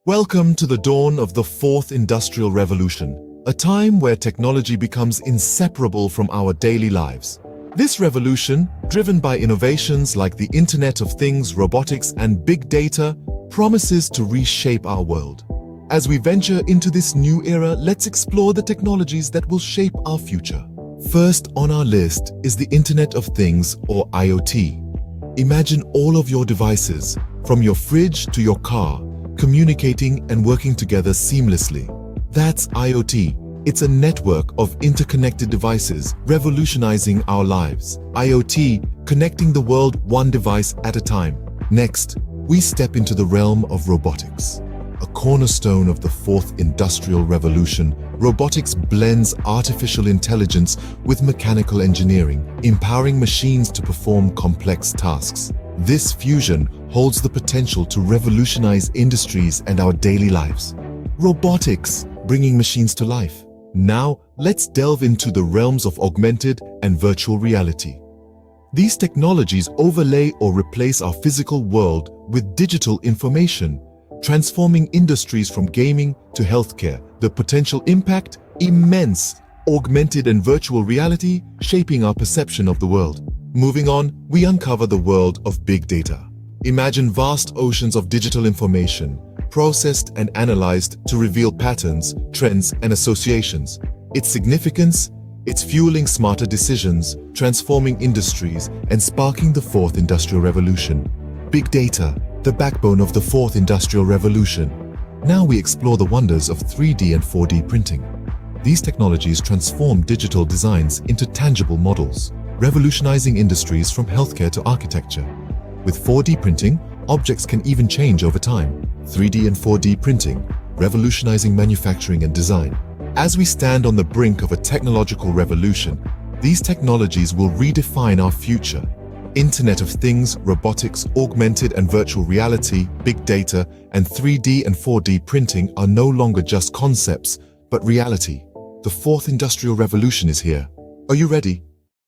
Welcome to the dawn of the fourth industrial revolution, a time where technology becomes inseparable from our daily lives. This revolution, driven by innovations like the Internet of Things, robotics, and big data, promises to reshape our world. As we venture into this new era, let's explore the technologies that will shape our future. First on our list is the Internet of Things, or IoT. Imagine all of your devices, from your fridge to your car, communicating and working together seamlessly. That's IoT. It's a network of interconnected devices, revolutionizing our lives. IoT, connecting the world one device at a time. Next, we step into the realm of robotics. A cornerstone of the fourth industrial revolution, robotics blends artificial intelligence with mechanical engineering, empowering machines to perform complex tasks. This fusion holds the potential to revolutionize industries and our daily lives. Robotics, bringing machines to life. Now, let's delve into the realms of augmented and virtual reality. These technologies overlay or replace our physical world with digital information, transforming industries from gaming to healthcare. The potential impact? Immense. Augmented and virtual reality, shaping our perception of the world. Moving on, we uncover the world of big data. Imagine vast oceans of digital information, processed and analyzed to reveal patterns, trends, and associations. Its significance? It's fueling smarter decisions, transforming industries, and sparking the fourth industrial revolution. Big data, the backbone of the fourth industrial revolution. Now we explore the wonders of 3D and 4D printing. These technologies transform digital designs into tangible models, revolutionizing industries from healthcare to architecture. With 4D printing, objects can even change over time. 3D and 4D printing, revolutionizing manufacturing and design. As we stand on the brink of a technological revolution, these technologies will redefine our future. Internet of Things, robotics, augmented and virtual reality, big data, and 3D and 4D printing are no longer just concepts, but reality. The fourth industrial revolution is here. Are you ready?